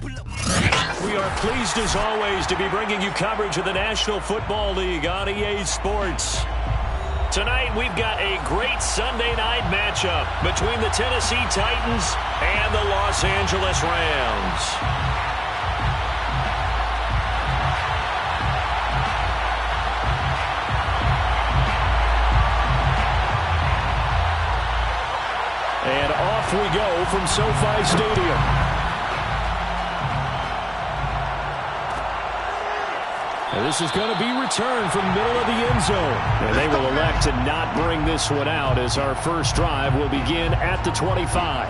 We are pleased as always to be bringing you coverage of the National Football League on EA Sports. Tonight we've got a great Sunday night matchup between the Tennessee Titans and the Los Angeles Rams. And off we go from SoFi Stadium. And this is going to be returned from the middle of the end zone. And they will elect to not bring this one out as our first drive will begin at the 25.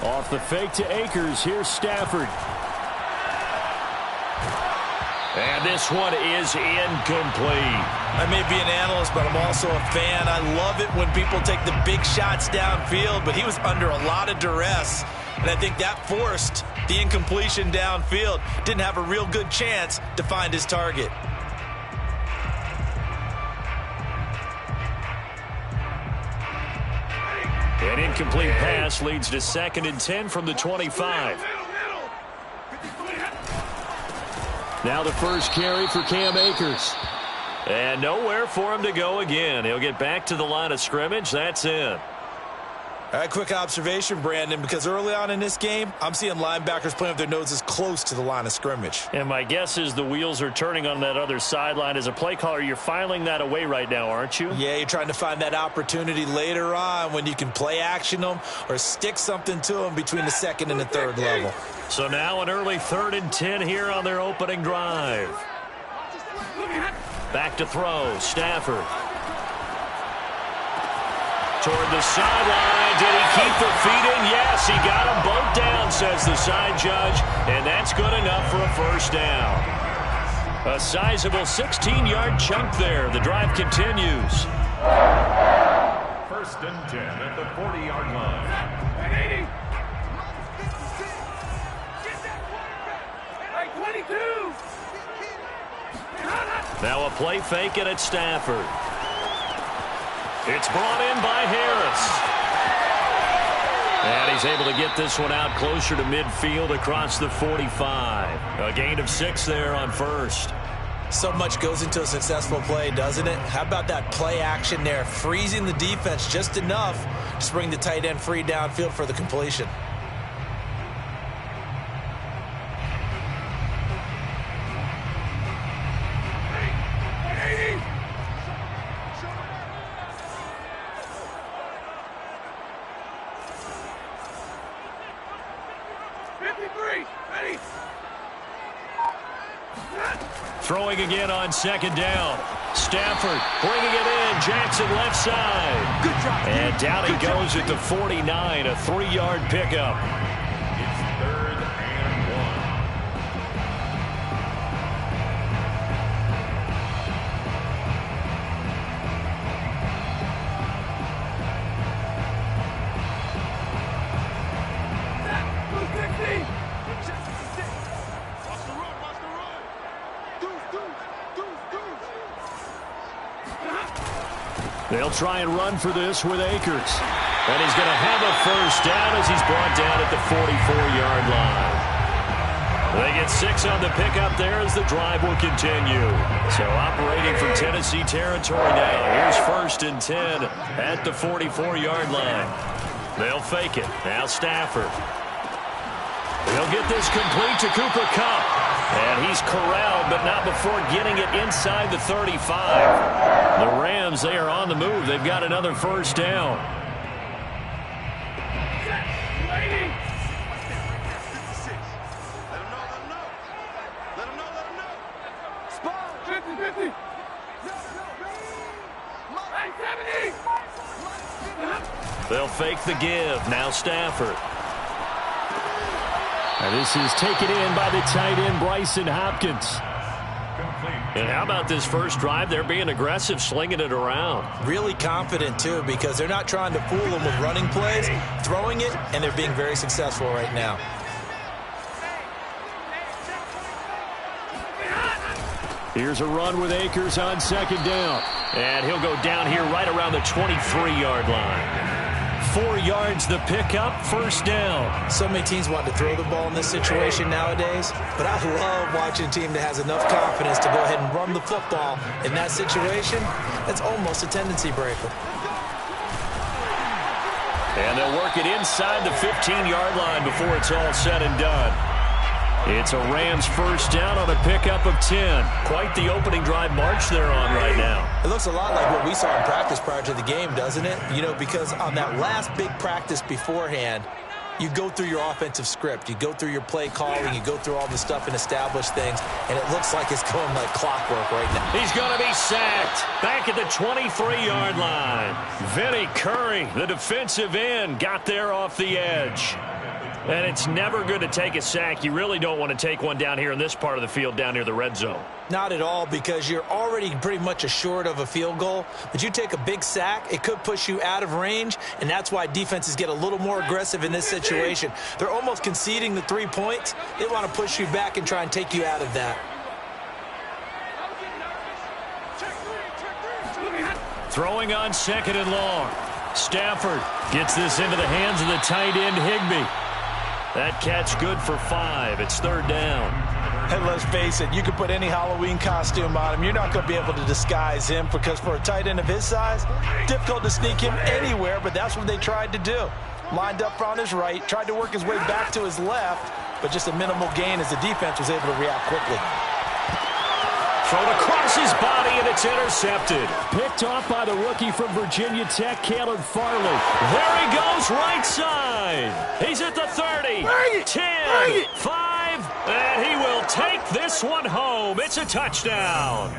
Off the fake to Akers. Here's Stafford. And this one is incomplete. I may be an analyst, but I'm also a fan. I love it when people take the big shots downfield, but he was under a lot of duress, and I think that forced the incompletion downfield. Didn't have a real good chance to find his target. An incomplete pass leads to 2nd and 10 from the 25. Now the first carry for Cam Akers. And nowhere for him to go again. He'll get back to the line of scrimmage. That's it. All right, quick observation, Brandon, because early on in this game, I'm seeing linebackers playing with their noses close to the line of scrimmage. And my guess is the wheels are turning on that other sideline. As a play caller, you're filing that away right now, aren't you? Yeah, you're trying to find that opportunity later on when you can play action them or stick something to them between the 2nd and the 3rd level. So now an early 3rd and 10 here on their opening drive. Back to throw, Stafford. Toward the sideline. Did he keep the feet in? Yes, he got them both down, says the side judge. And that's good enough for a first down. A sizable 16-yard chunk there. The drive continues. 1st and 10 at the 40-yard line. Now a play fake and it's Stafford. It's brought in by Harris. And he's able to get this one out closer to midfield across the 45. A gain of 6 there on 1st. So much goes into a successful play, doesn't it? How about that play action there? Freezing the defense just enough to bring the tight end free downfield for the completion. Throwing again on 2nd down. Stafford bringing it in. Jackson left side. Good job. And down he goes at the 49. A 3-yard pickup. It's 3rd and 1. They'll try and run for this with Akers. And he's going to have a first down as he's brought down at the 44-yard line. They get 6 on the pickup there as the drive will continue. So operating from Tennessee territory now. Here's 1st and 10 at the 44-yard line. They'll fake it. Now Stafford. They'll get this complete to Cooper Kupp. And he's corralled, but not before getting it inside the 35. The Rams, they are on the move. They've got another first down. They'll fake the give. Now Stafford. And this is taken in by the tight end, Bryson Hopkins. Complete. And how about this first drive? They're being aggressive, slinging it around. Really confident, too, because they're not trying to fool them with running plays, throwing it, and they're being very successful right now. Here's a run with Akers on second down. And he'll go down here right around the 23-yard line. 4 yards the pickup, first down. So many teams want to throw the ball in this situation nowadays, but I love watching a team that has enough confidence to go ahead and run the football in that situation. That's almost a tendency breaker. And they'll work it inside the 15-yard line before it's all said and done. It's a Rams first down on a pickup of 10. Quite the opening drive march they're on right now. It looks a lot like what we saw in practice prior to the game, doesn't it? You know, because on that last big practice beforehand, you go through your offensive script. You go through your play calling. You go through all the stuff and establish things, and it looks like it's going like clockwork right now. He's going to be sacked back at the 23-yard line. Vinny Curry, the defensive end, got there off the edge. And it's never good to take a sack. You really don't want to take one down here in this part of the field down near the red zone. Not at all, because you're already pretty much assured of a field goal. But you take a big sack, it could push you out of range, and that's why defenses get a little more aggressive in this situation. They're almost conceding the 3 points. They want to push you back and try and take you out of that. Throwing on second and long. Stafford gets this into the hands of the tight end, Higbee. That catch good for 5. It's third down. And let's face it, you can put any Halloween costume on him. You're not going to be able to disguise him, because for a tight end of his size, difficult to sneak him anywhere, but that's what they tried to do. Lined up on his right, tried to work his way back to his left, but just a minimal gain as the defense was able to react quickly. Thrown across his body, and it's intercepted. Picked off by the rookie from Virginia Tech, Caleb Farley. There he goes, right side. He's at the 30, 10, 5, and he will take this one home. It's a touchdown.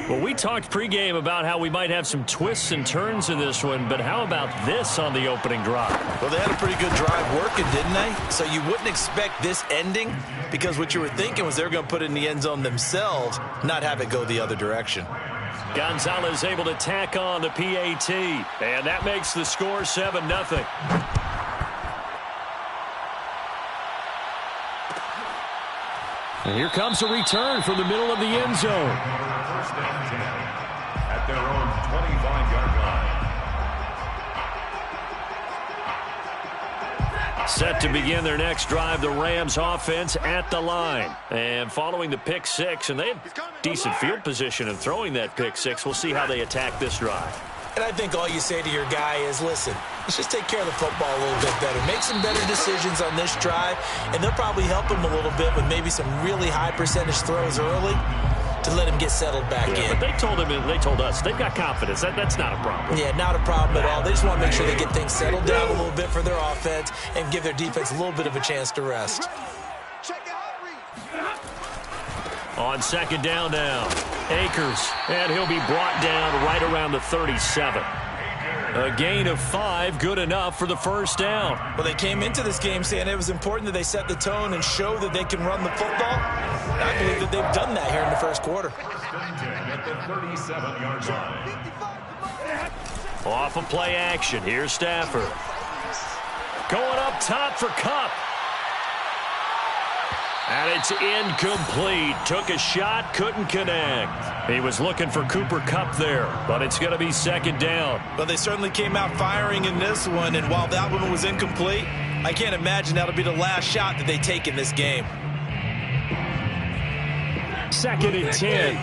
Well, we talked pregame about how we might have some twists and turns in this one, but how about this on the opening drive? Well, they had a pretty good drive working, didn't they? So you wouldn't expect this ending, because what you were thinking was they were going to put it in the end zone themselves, not have it go the other direction. Gonzalez able to tack on the PAT, and that makes the score 7-0. And here comes a return from the middle of the end zone. First down 10 at their own 25-yard line. Set to begin their next drive, the Rams offense at the line. And following the pick six, and they have decent field position in throwing that pick six. We'll see how they attack this drive. And I think all you say to your guy is, listen, let's just take care of the football a little bit better. Make some better decisions on this drive, and they'll probably help him a little bit with maybe some really high percentage throws early to let him get settled back in. But they told us they've got confidence. That's not a problem. Yeah, not a problem at all. They just want to make sure they get things settled down a little bit for their offense and give their defense a little bit of a chance to rest. On second down now, Akers, and he'll be brought down right around the 37. A gain of 5, good enough for the first down. Well, they came into this game saying it was important that they set the tone and show that they can run the football. I believe that they've done that here in the first quarter. At the 37-yard line. Off of play action, here's Stafford. Going up top for Kupp. And it's incomplete. Took a shot, couldn't connect. He was looking for Cooper Kupp there, but it's going to be second down. But they certainly came out firing in this one, and while that one was incomplete, I can't imagine that'll be the last shot that they take in this game. Second and 10.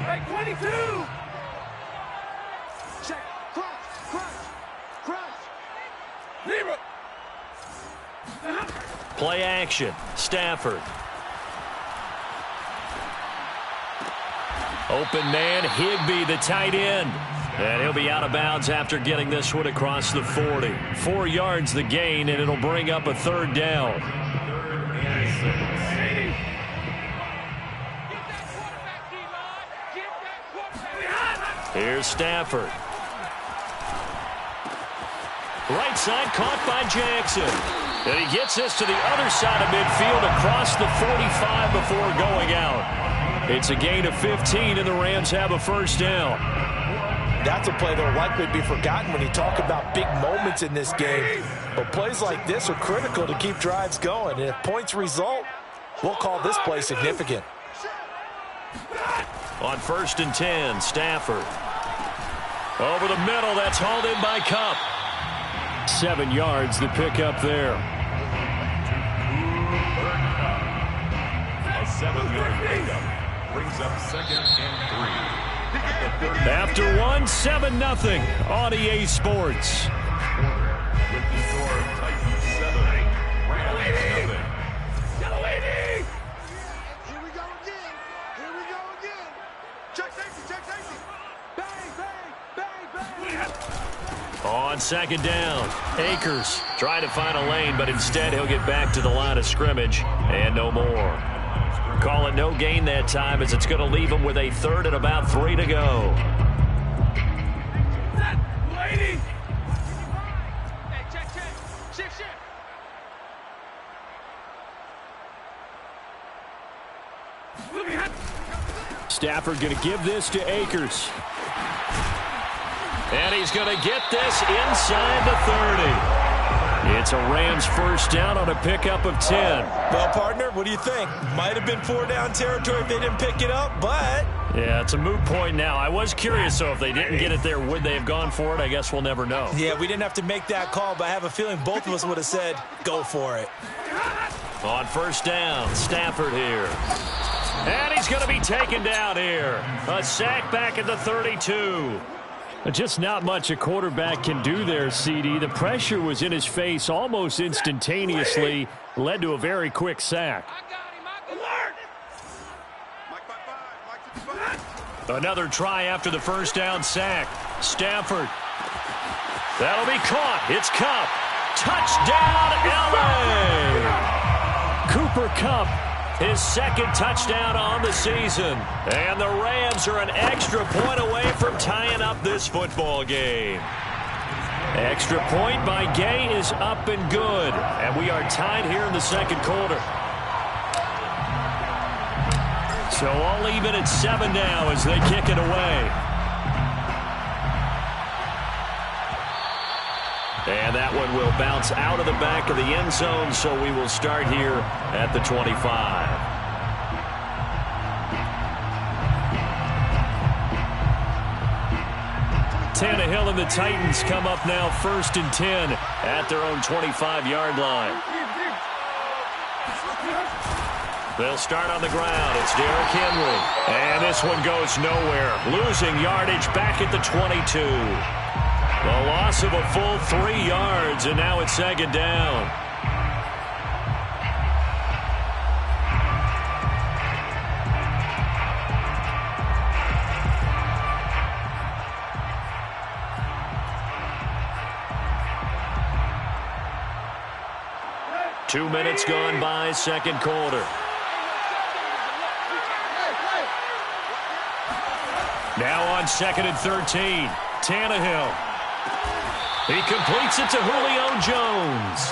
Right, 22. Check. Crunch. Leave it. Play action. Stafford. Open man, Higbee, the tight end. And he'll be out of bounds after getting this one across the 40. 4 yards the gain, and it'll bring up a third down. Here's Stafford. Right side caught by Jackson. And he gets this to the other side of midfield across the 45 before going out. It's a gain of 15, and the Rams have a first down. That's a play that will likely be forgotten when you talk about big moments in this game. But plays like this are critical to keep drives going. And if points result, we'll call this play significant. On 1st and 10, Stafford. Over the middle, that's hauled in by Kupp. 7 yards, the pickup there. A 7-yard pickup brings up 2nd and 3. After 1, 7-0 on EA Sports. With the score, Titans 7, Rams 0. Here we go again. Here we go again. Check safety, check safety. Bang, bang, bang, bang. On 2nd down, Akers trying to find a lane, but instead he'll get back to the line of scrimmage and no more. Call it no gain that time as it's going to leave him with a 3rd and about 3 to go. Lady. Hey, check. Shift. Stafford going to give this to Akers. And he's going to get this inside the 30. It's a Rams first down on a pickup of 10. Well, partner, what do you think? Might have been 4-down territory if they didn't pick it up, but... Yeah, it's a moot point now. I was curious, though, if they didn't get it there, would they have gone for it? I guess we'll never know. Yeah, we didn't have to make that call, but I have a feeling both of us would have said, go for it. On 1st down, Stafford here. And he's going to be taken down here. A sack back at the 32. Just not much a quarterback can do there, CD. The pressure was in his face almost instantaneously, led to a very quick sack. Another try after the first down sack. Stafford. That'll be caught. It's Kupp. Touchdown, L.A. Cooper Kupp, his 2nd touchdown on the season. And the Rams are an extra point away from tying up this football game. Extra point by Gay is up and good. And we are tied here in the 2nd quarter. So all even at 7 now as they kick it away. And that one will bounce out of the back of the end zone, so we will start here at the 25. Tannehill and the Titans come up now 1st and 10 at their own 25-yard line. They'll start on the ground. It's Derrick Henry. And this one goes nowhere. Losing yardage back at the 22. The loss of a full 3 yards, and now it's 2nd down. Two minutes gone by, 2nd quarter. Now on 2nd and 13, Tannehill. He completes it to Julio Jones.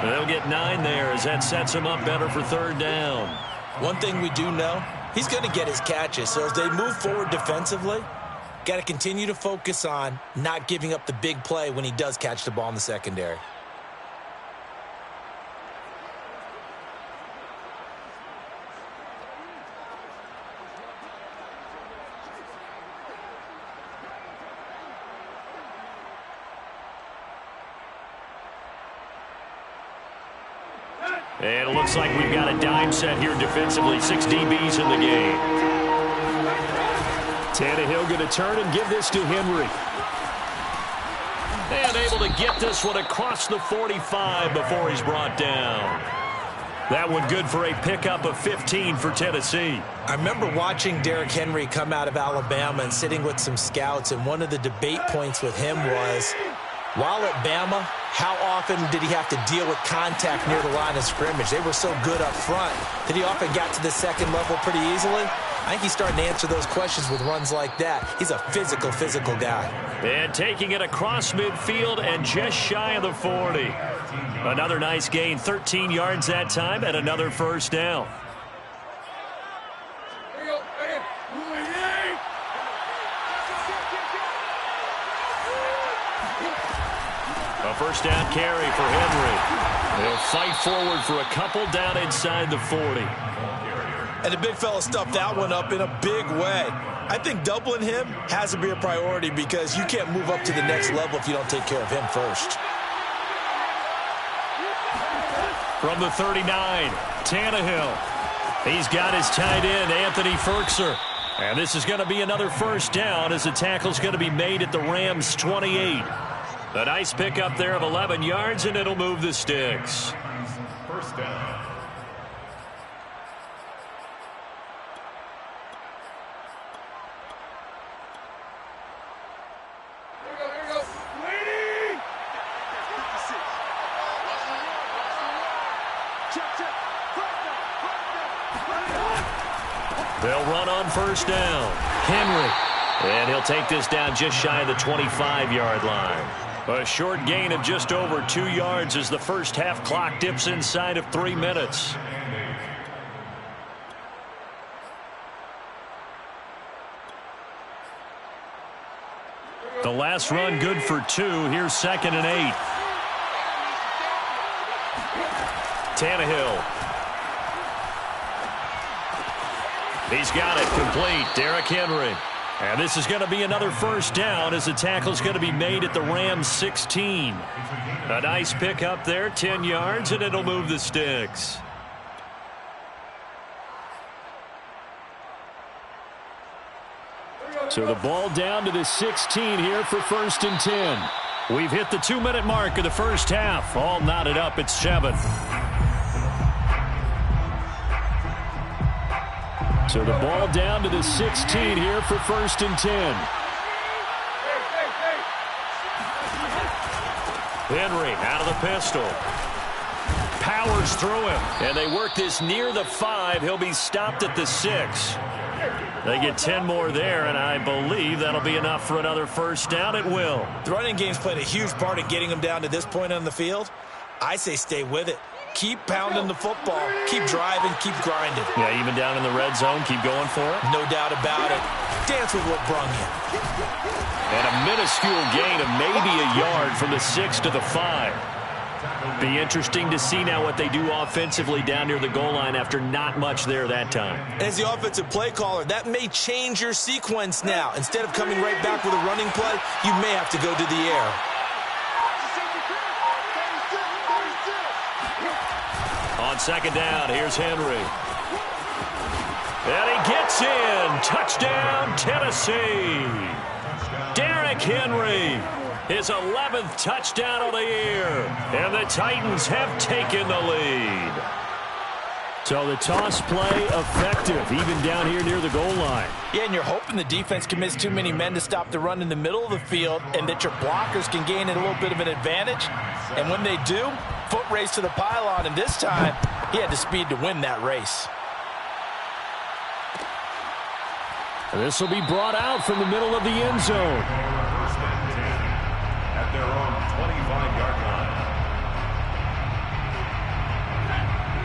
They'll get 9 there as that sets him up better for 3rd down. One thing we do know, he's going to get his catches. So as they move forward defensively, got to continue to focus on not giving up the big play when he does catch the ball in the secondary. And it looks like we've got a dime set here defensively. 6 DBs in the game. Tannehill going to turn and give this to Henry. And able to get this one across the 45 before he's brought down. That one good for a pickup of 15 for Tennessee. I remember watching Derrick Henry come out of Alabama and sitting with some scouts, and one of the debate points with him was, while at Bama, how often did he have to deal with contact near the line of scrimmage? They were so good up front that he often got to the 2nd level pretty easily. I think he's starting to answer those questions with runs like that. He's a physical guy. And taking it across midfield and just shy of the 40. Another nice gain, 13 yards that time, and another first down. A first down carry for Henry. He'll fight forward for a couple down inside the 40. And the big fella stuffed that one up in a big way. I think doubling him has to be a priority because you can't move up to the next level if you don't take care of him first. From the 39, Tannehill. He's got his tight end, Anthony Firkser. And this is going to be another first down as the tackle's going to be made at the Rams' 28. A nice pickup there of 11 yards, and it'll move the sticks. First down. They'll run on first down. Henry. And he'll take this down just shy of the 25-yard line. A short gain of just over 2 yards as the first half clock dips inside of 3 minutes. The last run good for 2. Here's 2nd and 8. Tannehill. He's got it complete. Derrick Henry. And this is going to be another first down as the tackle's going to be made at the Rams' 16. A nice pick up there, 10 yards, and it'll move the sticks. So the ball down to the 16 here for 1st and 10. We've hit the 2-minute mark of the first half. All knotted up at 7. So the ball down to the 16 here for 1st and 10. Henry out of the pistol. Powers through him. And they work this near the 5. He'll be stopped at the 6. They get 10 more there, and I believe that'll be enough for another first down. It will. The running game's played a huge part in getting them down to this point on the field. I say stay with it. Keep pounding the football. Keep driving. Keep grinding. Yeah, even down in the red zone, keep going for it. No doubt about it. Dance with what brung you. And a minuscule gain of maybe a yard from the 6 to the 5. Be interesting to see now what they do offensively down near the goal line after not much there that time. As the offensive play caller, that may change your sequence now. Instead of coming right back with a running play, you may have to go to the air. On 2nd down, here's Henry. And he gets in. Touchdown, Tennessee. Derrick Henry. His 11th touchdown of the year. And the Titans have taken the lead. So the toss play effective, even down here near the goal line. Yeah, and you're hoping the defense can miss too many men to stop the run in the middle of the field and that your blockers can gain a little bit of an advantage. And when they do, foot race to the pylon, and this time he had the speed to win that race. This will be brought out from the middle of the end zone. First and 10 at their own 25-yard line.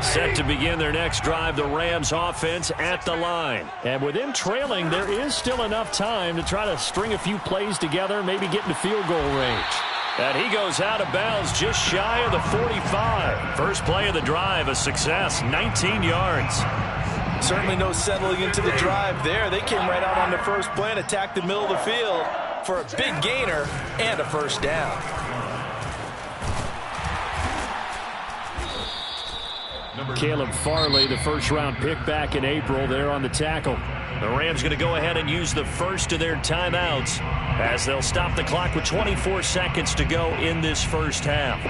Set to begin their next drive, the Rams offense at the line. And with them trailing, there is still enough time to try to string a few plays together, maybe get into field goal range. And he goes out of bounds just shy of the 45. First play of the drive, a success, 19 yards. Certainly no settling into the drive there. They came right out on the first play and attacked the middle of the field for a big gainer and a first down. Caleb Farley, the first-round pick back in April, there on the tackle. The Rams going to go ahead and use the first of their timeouts as they'll stop the clock with 24 seconds to go in this first half.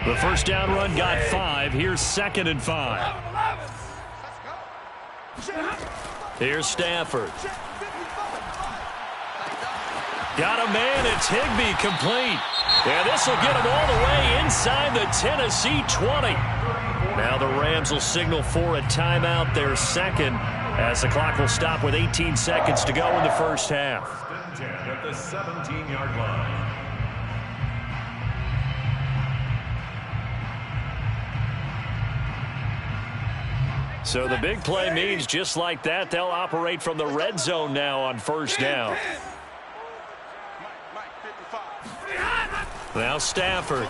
The first down run got 5. Here's 2nd and 5. Here's Stafford. Got a man. It's Higbee complete. And this will get him all the way inside the Tennessee 20. Now the Rams will signal for a timeout, their second, as the clock will stop with 18 seconds to go in the first half. First and 10 at the 17-yard line. So the big play means just like that, they'll operate from the red zone now on first down. Now Stafford.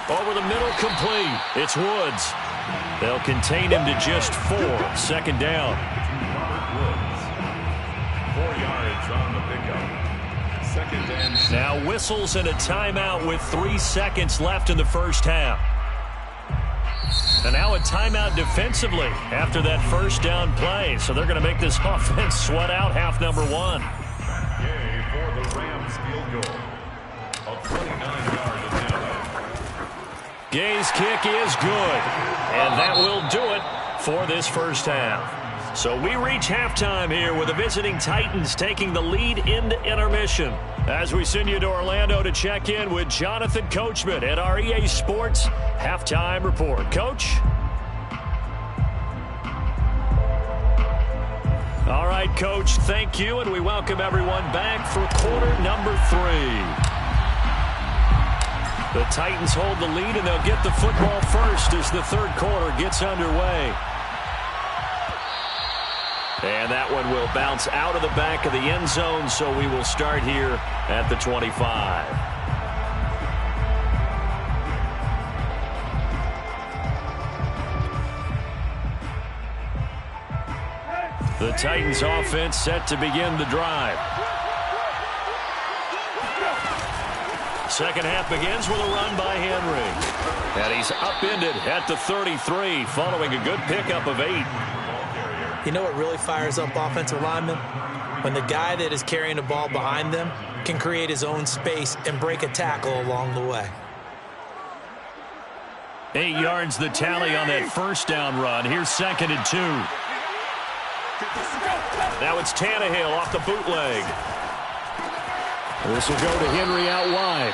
Over the middle, complete. It's Woods. They'll contain him to just 4. Second down. Woods. 4 yards on the pickup. Second and Now whistles and a timeout with 3 seconds left in the first half. And now a timeout defensively after that first down play. So they're going to make this offense sweat out half number 1. Yay for the Rams field goal. A 29-yard attempt. Gay's kick is good. And that will do it for this first half. So we reach halftime here with the visiting Titans taking the lead into intermission. As we send you to Orlando to check in with Jonathan Coachman at our EA Sports Halftime Report. Coach? All right, Coach, thank you, and we welcome everyone back for quarter number 3. The Titans hold the lead, and they'll get the football first as the third quarter gets underway. And that one will bounce out of the back of the end zone, so we will start here at the 25. The Titans offense set to begin the drive. Second half begins with a run by Henry. And he's upended at the 33 following a good pickup of 8. You know what really fires up offensive linemen? When the guy that is carrying the ball behind them can create his own space and break a tackle along the way. 8 yards the tally on that first down run. Here's second and 2. Now it's Tannehill off the bootleg. This will go to Henry out wide.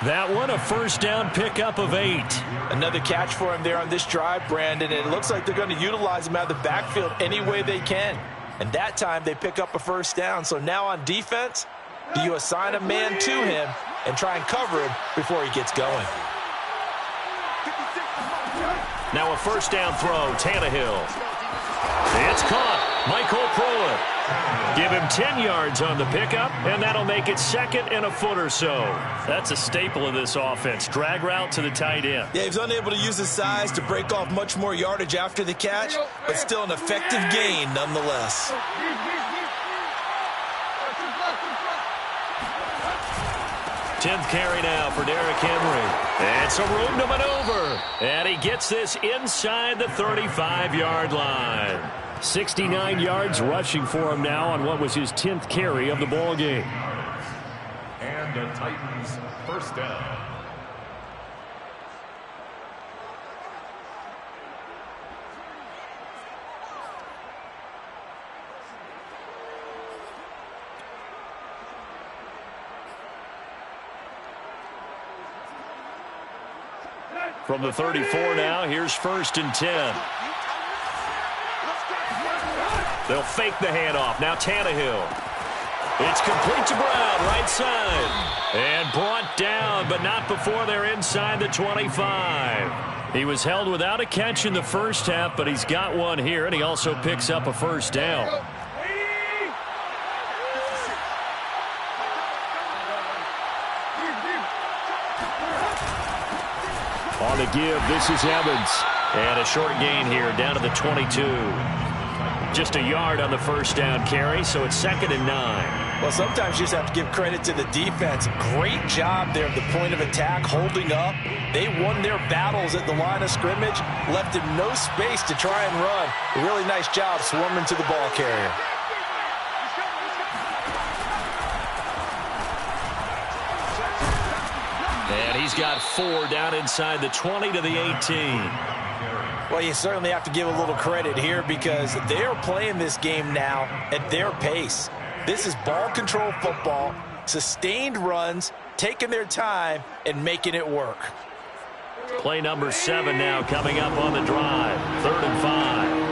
That one, a first down pickup of 8. Another catch for him there on this drive, Brandon. It looks like they're going to utilize him out of the backfield any way they can. And that time they pick up a first down. So now on defense, do you assign a man to him and try and cover him before he gets going? Now a first down throw, Tannehill. It's caught. Michael Pruitt. Give him 10 yards on the pickup, and that'll make it second and a foot or so. That's a staple of this offense. Drag route to the tight end. Yeah, he's unable to use his size to break off much more yardage after the catch, but still an effective gain nonetheless. Tenth carry now for Derrick Henry. And some room to maneuver. And he gets this inside the 35-yard line. 69 yards rushing for him now on what was his 10th carry of the ball game. And the Titans first down. From the 34 now, here's first and 10. They'll fake the handoff. Now Tannehill. It's complete to Brown, right side. And brought down, but not before they're inside the 25. He was held without a catch in the first half, but he's got one here, and he also picks up a first down. On the give, this is Evans. And a short gain here down to the 22. Just a yard on the first down carry, so it's second and 9. Well, sometimes you just have to give credit to the defense. Great job there at the point of attack, holding up. They won their battles at the line of scrimmage, left him no space to try and run. A really nice job swarming to the ball carrier. And he's got 4 down inside the 20 to the 18. Well, you certainly have to give a little credit here because they're playing this game now at their pace. This is ball control football, sustained runs, taking their time, and making it work. Play number 7 now coming up on the drive. 3rd and 5.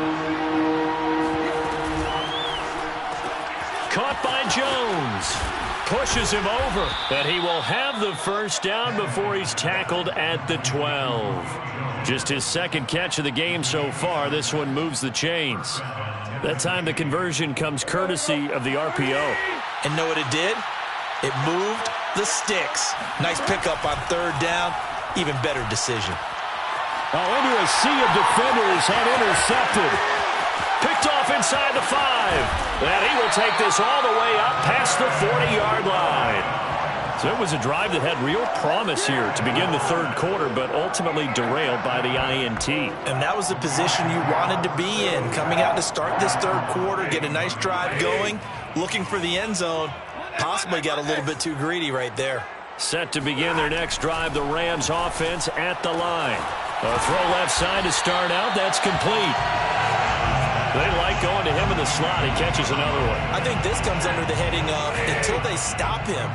Caught by Jones. Pushes him over. And he will have the first down before he's tackled at the 12. Just his second catch of the game so far. This one moves the chains. That time the conversion comes courtesy of the RPO. And know what it did? It moved the sticks. Nice pickup on third down. Even better decision. Oh, into a sea of defenders and intercepted. Picked off inside the 5. And he will take this all the way up past the 40-yard line. So it was a drive that had real promise here to begin the third quarter, but ultimately derailed by the INT. And that was the position you wanted to be in. Coming out to start this third quarter, get a nice drive going, looking for the end zone. Possibly got a little bit too greedy right there. Set to begin their next drive, the Rams offense at the line. A throw left side to start out. That's complete. They like going to him in the slot. He catches another one. I think this comes under the heading of until they stop him,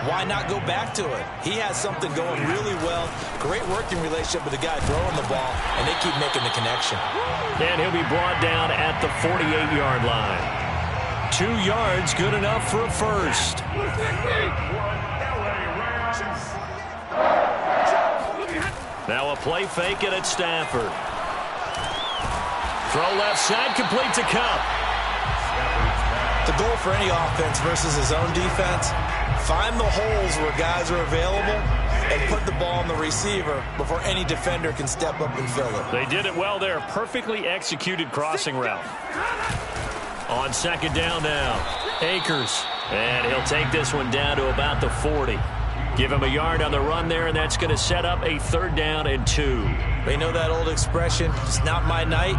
why not go back to it? He has something going really well. Great working relationship with the guy throwing the ball, and they keep making the connection. And he'll be brought down at the 48-yard line. 2 yards, good enough for a first. Now a play fake it at Stafford. Throw left side, complete to Kupp. The goal for any offense versus his own defense, find the holes where guys are available and put the ball on the receiver before any defender can step up and fill it. They did it well there. Perfectly executed crossing route. On second down now, Akers. And he'll take this one down to about the 40. Give him a yard on the run there, and that's going to set up a 3rd down and 2. They know that old expression, it's not my night.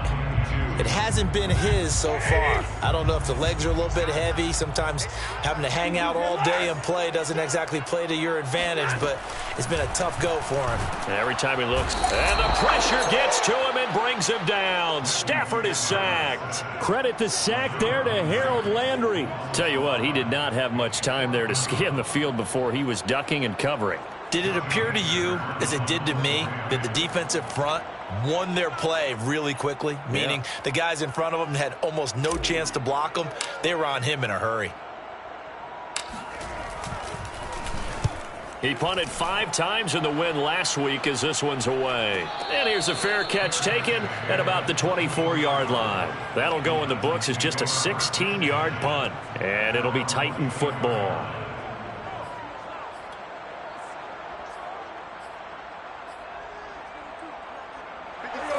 It hasn't been his so far. I don't know if the legs are a little bit heavy. Sometimes having to hang out all day and play doesn't exactly play to your advantage, but it's been a tough go for him. Every time he looks, and the pressure gets to him and brings him down. Stafford is sacked. Credit the sack there to Harold Landry. Tell you what, he did not have much time there to scan the field before he was ducking and covering. Did it appear to you, as it did to me, that the defensive front won their play really quickly? Meaning the guys in front of them had almost no chance to block him. They were on him in a hurry. He punted 5 times in the win last week as this one's away. And here's a fair catch taken at about the 24-yard line. That'll go in the books as just a 16-yard punt. And it'll be Titan football.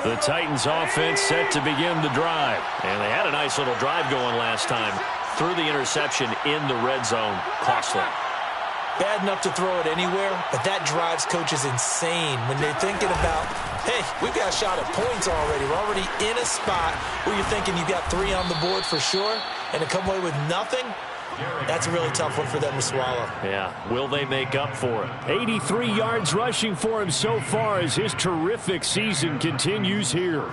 The Titans offense set to begin the drive. And they had a nice little drive going last time. Threw the interception in the red zone. Costly. Bad enough to throw it anywhere, but that drives coaches insane when they're thinking about, hey, we've got a shot at points already. We're already in a spot where you're thinking you've got 3 on the board for sure, and to come away with nothing, that's a really tough one for them to swallow. Yeah, will they make up for it? 83 yards rushing for him so far as his terrific season continues here.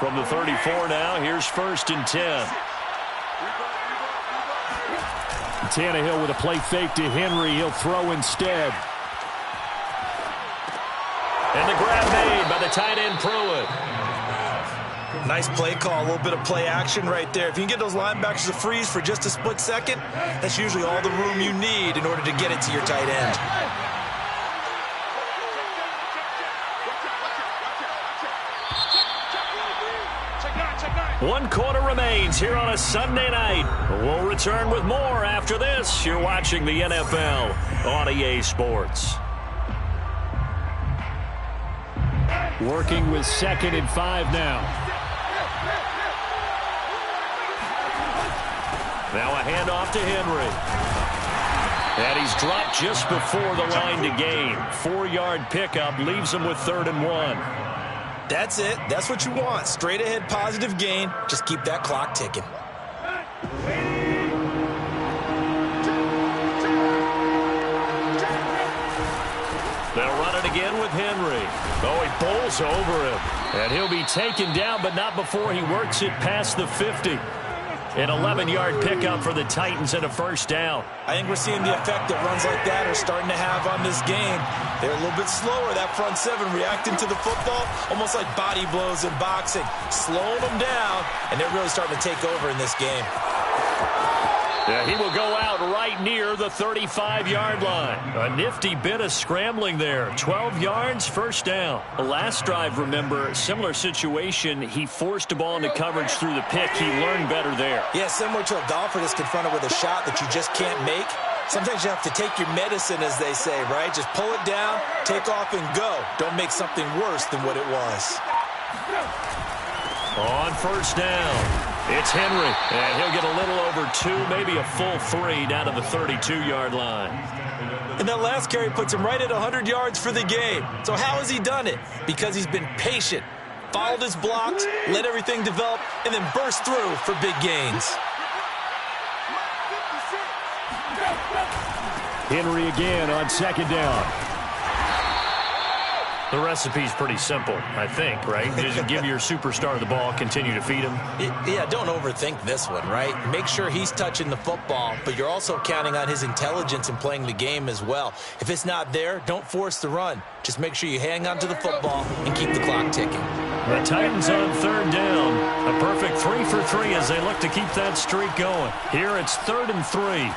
From the 34 now, here's 1st and 10. Tannehill with a play fake to Henry. He'll throw instead. And the grab made by the tight end Pruitt. Nice play call, a little bit of play action right there. If you can get those linebackers to freeze for just a split second, that's usually all the room you need in order to get it to your tight end. One quarter remains here on a Sunday night. We'll return with more after this. You're watching the NFL on EA Sports. Working with 2nd and 5 now. Now a handoff to Henry. And he's dropped just before the line to gain. 4-yard pickup leaves him with 3rd and 1. That's it. That's what you want. Straight ahead positive gain. Just keep that clock ticking. They'll run it again with Henry. Oh, he bowls over him. And he'll be taken down, but not before he works it past the 50. An 11-yard pickup for the Titans and a 1st down. I think we're seeing the effect that runs like that are starting to have on this game. They're a little bit slower, that front 7 reacting to the football, almost like body blows in boxing, slowing them down, and they're really starting to take over in this game. Yeah, he will go out right near the 35-yard line. A nifty bit of scrambling there. 12 yards, 1st down. The last drive, remember, similar situation. He forced a ball into coverage through the pick. He learned better there. Yeah, similar to a golfer that's confronted with a shot that you just can't make. Sometimes you have to take your medicine, as they say, right? Just pull it down, take off, and go. Don't make something worse than what it was. On first down, it's Henry, and he'll get a little over 2, maybe a full 3 down to the 32-yard line. And that last carry puts him right at 100 yards for the game. So how has he done it? Because he's been patient, followed his blocks, let everything develop, and then burst through for big gains. Henry again on second down. The recipe's pretty simple, I think, right? Just give your superstar the ball, continue to feed him. Yeah, don't overthink this one, right? Make sure he's touching the football, but you're also counting on his intelligence in playing the game as well. If it's not there, don't force the run. Just make sure you hang on to the football and keep the clock ticking. The Titans on third down. A perfect 3 for 3 as they look to keep that streak going. Here it's 3rd and 3.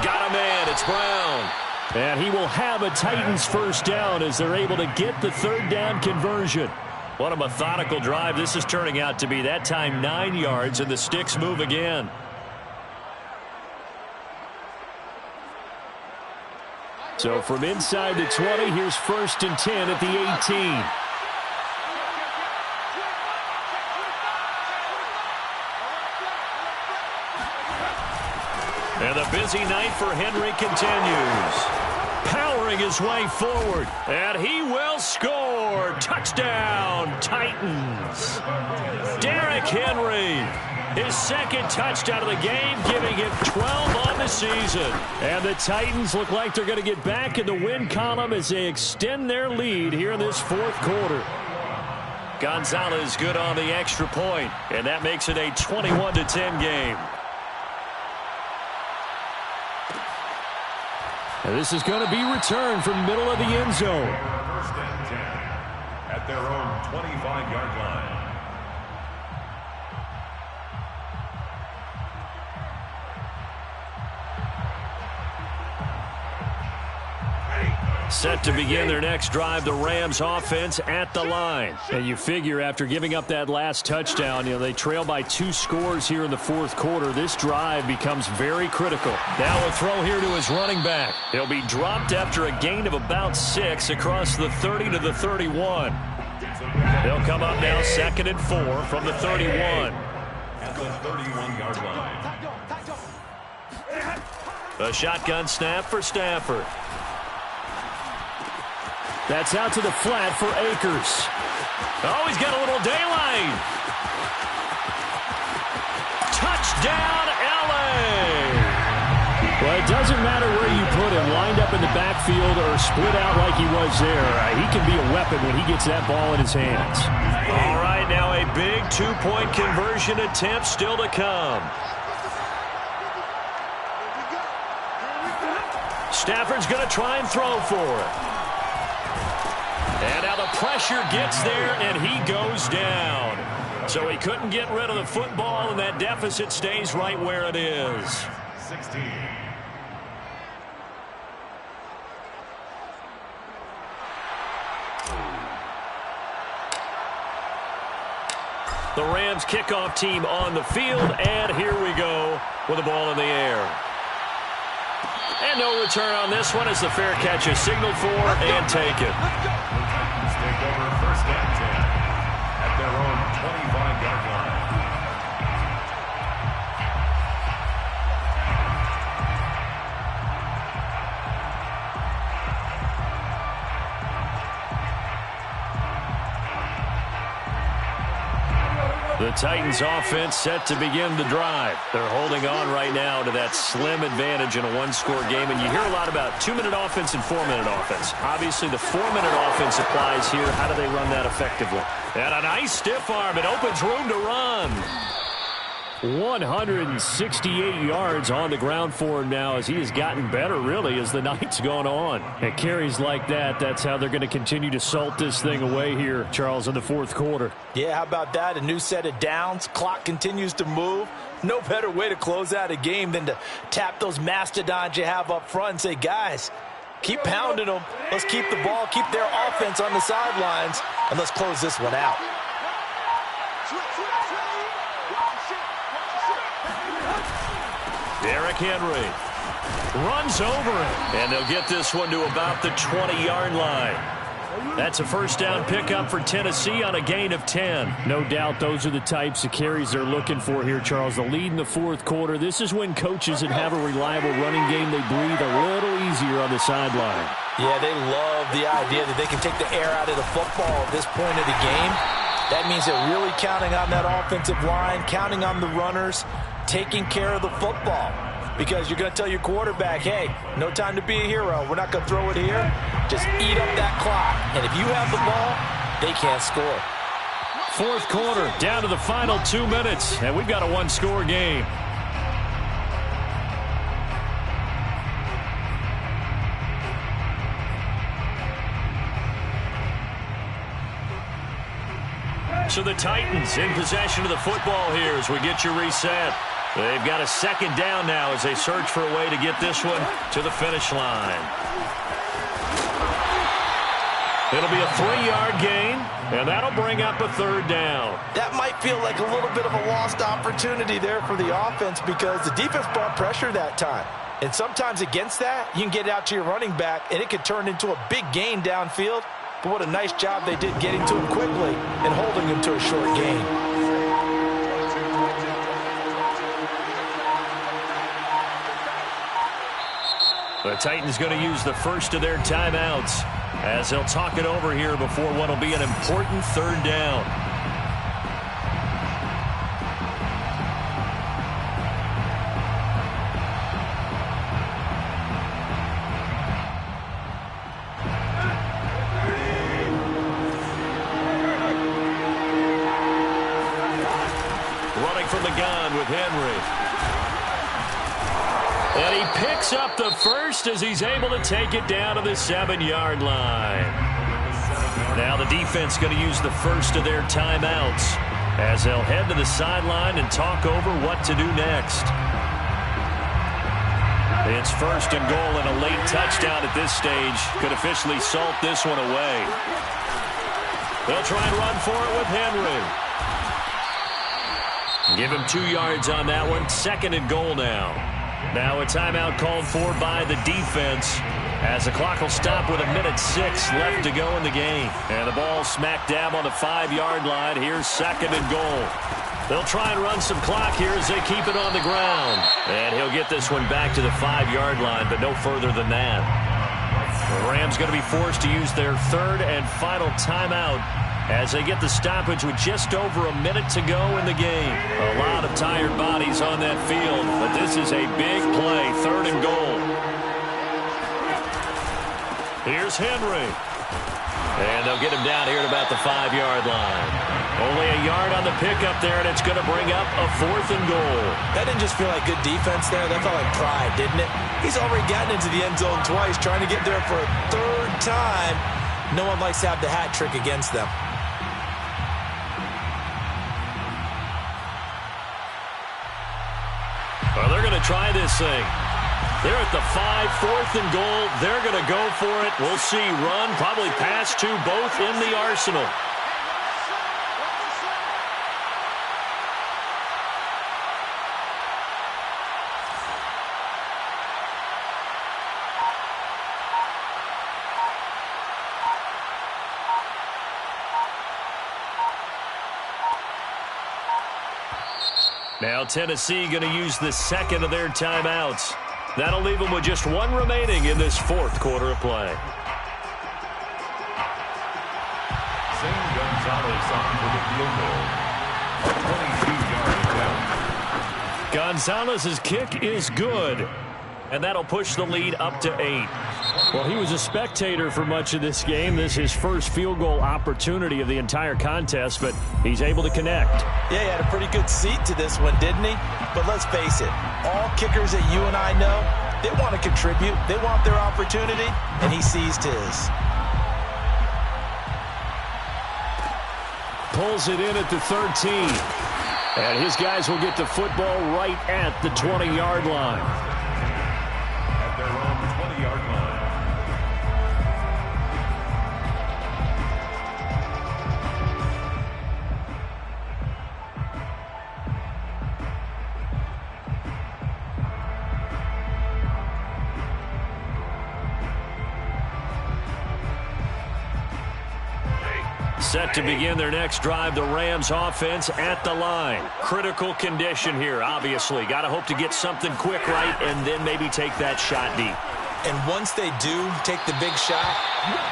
Got a man. It's Brown. And he will have a Titans first down as they're able to get the third down conversion. What a methodical drive this is turning out to be. That time 9 yards, and the sticks move again. So from inside the 20, here's 1st and 10 at the 18. And the busy night for Henry continues. Powering his way forward. And he will score. Touchdown, Titans. Derrick Henry. His second touchdown of the game, giving him 12 on the season. And the Titans look like they're going to get back in the win column as they extend their lead here in this 4th quarter. Gonzalez good on the extra point. And that makes it a 21-10 game. And this is going to be returned from middle of the end zone. 1st and 10 at their own 25-yard line. Set to begin their next drive, the Rams offense at the line. And you figure after giving up that last touchdown, they trail by 2 scores here in the 4th quarter. This drive becomes very critical. Now a throw here to his running back. He'll be dropped after a gain of about 6 across the 30 to the 31. They'll come up now 2nd and 4 from the 31. At the 31-yard line. A shotgun snap for Stafford. That's out to the flat for Akers. Oh, he's got a little daylight. Touchdown, L.A. Well, it doesn't matter where you put him, lined up in the backfield or split out like he was there. He can be a weapon when he gets that ball in his hands. All right, now a big 2-point conversion attempt still to come. Stafford's going to try and throw for it. And now the pressure gets there, and he goes down. So he couldn't get rid of the football, and that deficit stays right where it is. 16. The Rams kickoff team on the field, and here we go with the ball in the air. And no return on this one as the fair catch is signaled for and taken. Take over 1st and 10 at their own 25-yard line. The Titans offense set to begin the drive. They're holding on right now to that slim advantage in a 1-score game. And you hear a lot about 2-minute offense and 4-minute offense. Obviously, the 4-minute offense applies here. How do they run that effectively? And a nice stiff arm. It opens room to run. 168 yards on the ground for him now as he has gotten better, really, as the night's gone on. And carries like that, that's how they're going to continue to salt this thing away here, Charles, in the 4th quarter. Yeah, how about that? A new set of downs. Clock continues to move. No better way to close out a game than to tap those mastodons you have up front and say, guys, keep pounding them. Let's keep the ball, keep their offense on the sidelines, and let's close this one out. Derrick Henry Runs over it. And they'll get this one to about the 20-yard line. That's a first down pickup for Tennessee on a gain of 10. No doubt those are the types of carries they're looking for here, Charles. The lead in the fourth quarter. This is when coaches that have a reliable running game, they breathe a little easier on the sideline. Yeah, they love the idea that they can take the air out of the football at this point of the game. That means they're really counting on that offensive line, counting on the runners, taking care of the football. Because you're going to tell your quarterback, hey, no time to be a hero. We're not going to throw it here. Just eat up that clock. And if you have the ball, they can't score. Fourth quarter, down to the final 2 minutes. And we've got a one-score game. So the Titans in possession of the football here as we get you reset. They've got a second down now as they search for a way to get this one to the finish line. It'll be a 3-yard gain, and that'll bring up a third down. That might feel like a little bit of a lost opportunity there for the offense because the defense brought pressure that time. And sometimes against that, you can get it out to your running back, and it could turn into a big gain downfield. But what a nice job they did getting to him quickly and holding him to a short gain. The Titans going to use the first of their timeouts as they'll talk it over here before what will be an important third down. Running from the gun with Henry. And he picks up the first as he's able to take it down to the 7-yard line. Now the defense going to use the first of their timeouts as they'll head to the sideline and talk over what to do next. It's first and goal, and a late touchdown at this stage could officially salt this one away. They'll try and run for it with Henry. Give him 2 yards on that one. Second and goal now. Now a timeout called for by the defense as the clock will stop with 1:06 left to go in the game. And the ball smack dab on the 5-yard line. Here's second and goal. They'll try and run some clock here as they keep it on the ground. And he'll get this one back to the 5-yard line, but no further than that. The Rams going to be forced to use their third and final timeout as they get the stoppage with just over a minute to go in the game. A lot of tired bodies on that field, but this is a big play, third and goal. Here's Henry. And they'll get him down here at about the 5-yard line. Only a yard on the pickup there, and it's going to bring up a fourth and goal. That didn't just feel like good defense there. That felt like pride, didn't it? He's already gotten into the end zone twice, trying to get there for a third time. No one likes to have the hat trick against them. Well, they're going to try this thing. They're at the 5, fourth and goal. They're going to go for it. We'll see. Run, probably pass to both in the arsenal. Now Tennessee going to use the second of their timeouts. That'll leave them with just one remaining in this fourth quarter of play. Zane Gonzalez on for the field goal. A 22-yard attempt. Gonzalez's kick is good, and that'll push the lead up to 8. Well, he was a spectator for much of this game. This is his first field goal opportunity of the entire contest, but he's able to connect. Yeah, he had a pretty good seat to this one, didn't he? But let's face it, all kickers that you and I know, they want to contribute. They want their opportunity, and he seized his. Pulls it in at the 13. And his guys will get the football right at the 20-yard line. At their own 20-yard line. Set to begin their next drive, the Rams offense at the line. Critical condition here, obviously. Got to hope to get something quick right and then maybe take that shot deep. And once they do take the big shot,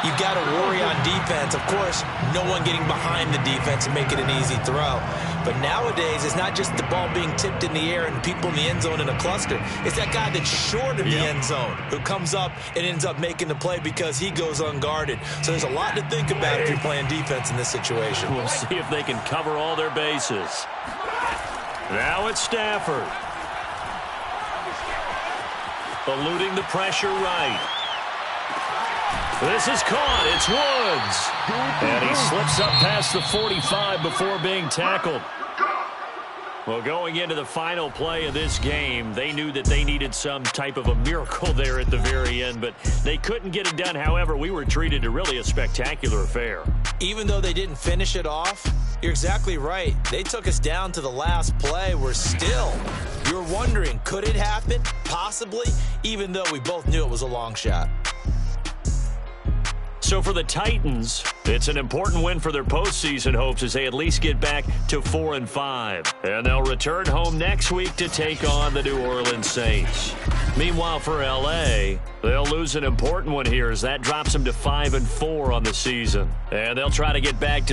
you've got to worry on defense. Of course, no one getting behind the defense and make it an easy throw. But nowadays, it's not just the ball being tipped in the air and people in the end zone in a cluster. It's that guy that's short of the end zone who comes up and ends up making the play because he goes unguarded. So there's a lot to think about if you're playing defense in this situation. We'll see if they can cover all their bases. Now it's Stafford. Eluding the pressure right. This is caught. It's Woods. And he slips up past the 45 before being tackled. Well, going into the final play of this game, they knew that they needed some type of a miracle there at the very end, but they couldn't get it done. However, we were treated to really a spectacular affair. Even though they didn't finish it off, you're exactly right. They took us down to the last play. We're still, you're wondering, could it happen? Possibly, even though we both knew it was a long shot. So for the Titans, it's an important win for their postseason hopes as they at least get back to 4-5. And they'll return home next week to take on the New Orleans Saints. Meanwhile, for L.A., they'll lose an important one here as that drops them to 5-4 on the season. And they'll try to get back to